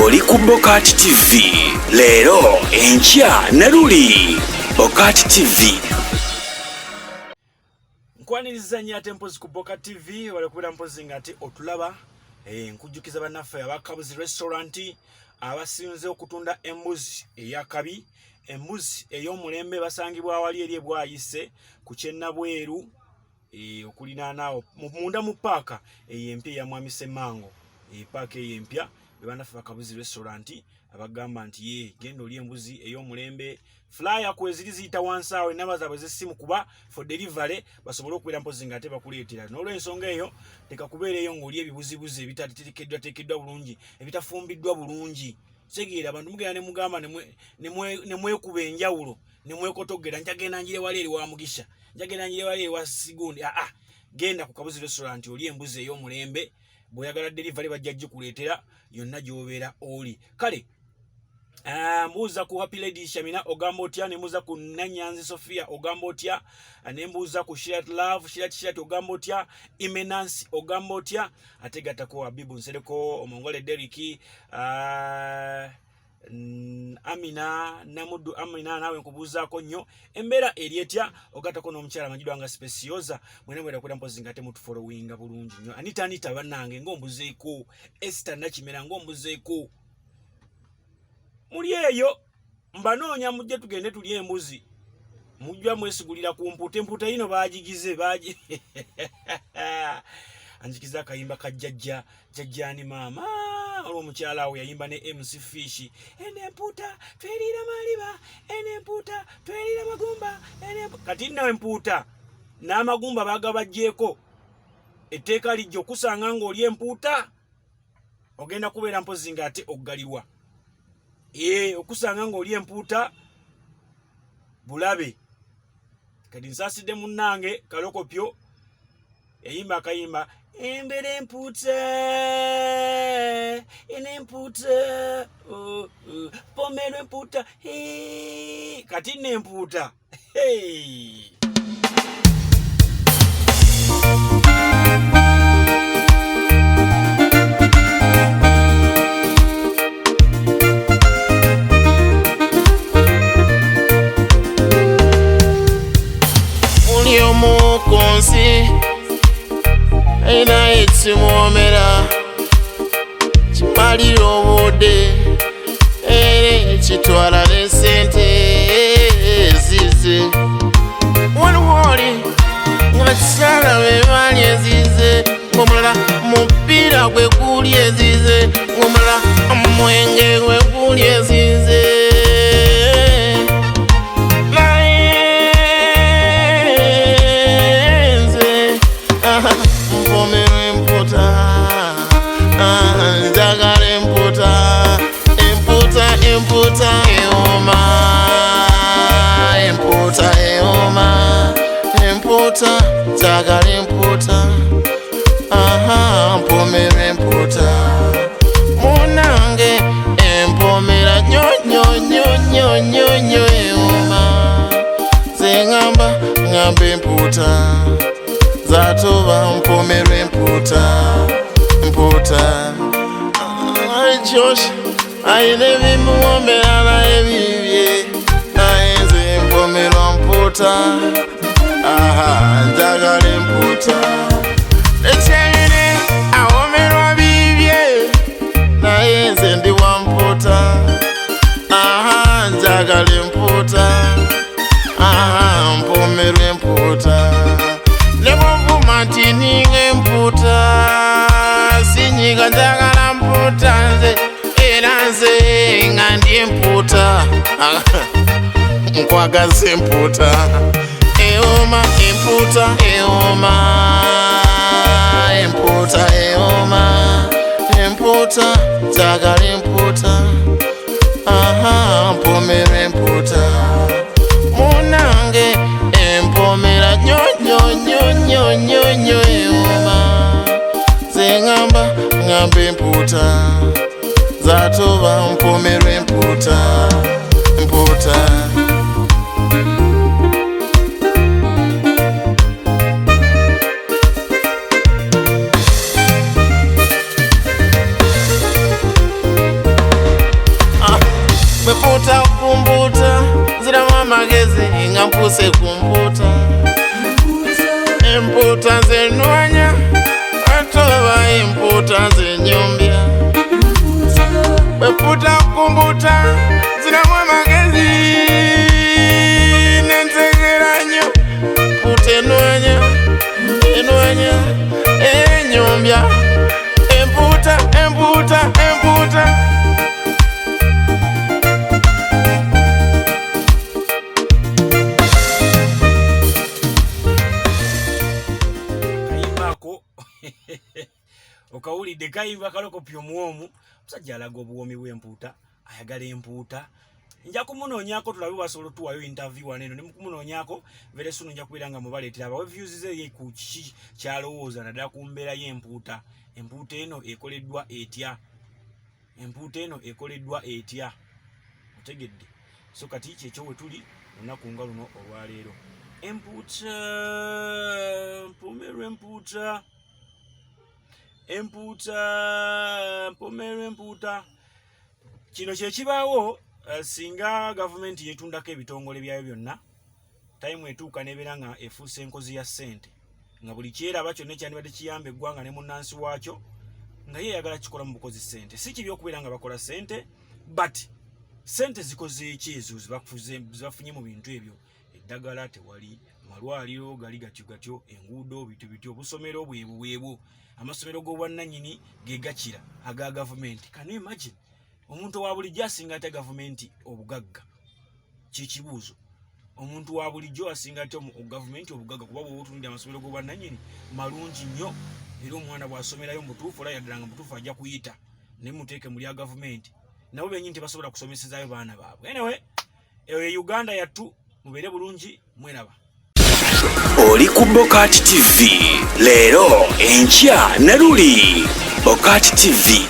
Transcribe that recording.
oli ku Bokati TV. Leero enkya ne luli Bokati TV. Nkwaniriza nnyo ate mpozi ku Bokati TV wale kubira mpozi ngati otulaba nkujjukiza bannaffe abakabuzi restaurant abasinze okutunda embuzi eyakabi, embuzi ey'omulembe basangibwa awali eri ebwayise ku Kyennabweru okulinaanaawo munda mu paaka ey'empya ya Mwami Ssemmango. Paaka ey'empya bannaffe bakabuzi restaurant abagamba nti ye genda oli embuzi ey'omulembe. Flyer kweziri ziyita wansi awo enamba zaabwe z'essimu kuba for delivery basobole okubeera mpozi ng'ate bakuleetera. N'olw'ensonga eyo teka kubeereyo ng'oli ebibuzibuzi ebitateekeddwa bulungi, ebitafumbiddwa bulungi. Kitegeera abantu mugenda ne mugamba ne mwekuba enjawulo, ne mwekotogera njagenda njire wali eri wa Mugisha, njagenda njire wali eri wa Sigundi. Genda ku Kabuzi restaurant oli embuzi ey'omulembe. Bw'oyagala delivery bajja gikuleetera yonna gy'obeera oli. Kale mbuuza ku Happy Lady Shamina ogamba otya, ne mbuuza ku Nanyanzi Sofia ogamba otya, ne mbuuza ku Shirat Love Shirat ogamba otya, Imenansi ogamba otya, ate gattako Habibu Nsereko, Omongole Deriki, Amina Namudu. Amina nawe nkubuuzaako nnyo embeera eri etya, ogattako n'omukyala amanyidwa nga Specioza. Mwene mwera kwera mpozi ngate mutufollowinga bulungi nnyo. Anita bannange ng'ombuzeeko, Esther Nakimera ng'ombuzeeko. Muli eyo mbanoonya mujje tugende tulye embuzi. Mujja mwesigulira ku mputa. Emputa yino baagigize anjikiza akayimba ka jjajjaani maama olw'omukyala awo yayimba ne MC Fish. Ene emputa tweriira maliba, ene emputa tweriira magumba, kati nawe emputa n'amagumba baagabajjeeko. Etteeka lijja okusanga ng'oli emputa ogenda kubeera mpozi ng'ate oggalirwa. Okusanga ng'oli emputa bulabe. Kati nsaasidde munnange Kalokopyo yayimba akayimba embere emputa ene emputa pomero emputa kati nne emputa Konsi aina ekimwomera kimalira obudde era kitwala n'essente ezize waliwo oli nga kisala be baali ezize, ng'omulala mupiira gwe guli ezize, ng'omulala mwenge gwe guli ezize. Njagala emputa, mpomera emputa munange, empomera nyonyonyonyonyo eoma. Zengamba ngamba emputa zatoba, mpomera emputa Josh ayina ebimuwomera naye bibye, naye nze mpomera mputa. Njagala emputa ekyengere awomerwa bibye, naye nze ndi wa mputa. Njagala emputa, mpomerwa emputa. Ne bw'ovuma nti ninga emputa, sinyiga njagala mputa nze, era nze nga ndi emputa. Nkwagaza emputa eoma, emputa eoma, emputa eoma, emputa njagala emputa. Mpomera emputa munange, empomera nyonyonyonyonyo eoma. Zengamba ngamba emputa zatoba, mpomera emputa. magezi nga mpuse ku mpuuta empuuta zenwanya atoba empuuta zenyombya bwepuuta ku mpuuta ziramu amagezi nentegera nnyo mpuuta enwanya enyombya empuuta okawulidde kayimba kalokopya omuwoomu musajja alaga obuwoomi bw'empuuta ayagala empuuta nja kumunoonyako tulabe basobola otuwayo interview waneeno ne mukumunoonyako very soon nja kubeera nga mubaleetera abawe views ze ku kiki kyalowooza naddala ku mbeera y'empuuta empuuta eno ekoleddwa etya otegedde so kati kyekyo we tuli lunaku nga luno olwaleero empuuta mpomerwa empuuta kino kyekibaawo singa gavumenti yetundako ebitongole byayo byonna time etuuka nebeera nga efuusa enkozi ya ssente nga buli kyeraba kyonna ekyandibadde kiyamba eggwanga ne munnansi waakyo nga yeeyagala kikola mu bukozi ssente si kibi okubeera nga bakola ssente but ssente zikoze eki ezo zibafunye mu bintu ebyo eddagala tewali amalwaliro gali gatyo enguudo bityo obusomero bwebwo amasomero g'obwannannyini ge gakira aga gavumenti. Can you imagine omuntu wa bulijjo asinga ate gavumenti obugagga? Kikibuuzo. Omuntu wa bulijjo asinga ate gavumenti obugagga kuba bw'otunuulira amasomero g'obwannannyini malungi nnyo era omwana bw'asomerayo mu butuufu olaba yaddala nga mu butuufu ajja kuyita ne muteeke mu lya gavumenti nabo bennyini tebasobola kusomesezaayo baana baabwe. Anyway, Uganda yattu mubeere bulungi mweraba. Oli ku Bokati TV leero enkya ne luli. Bokati TV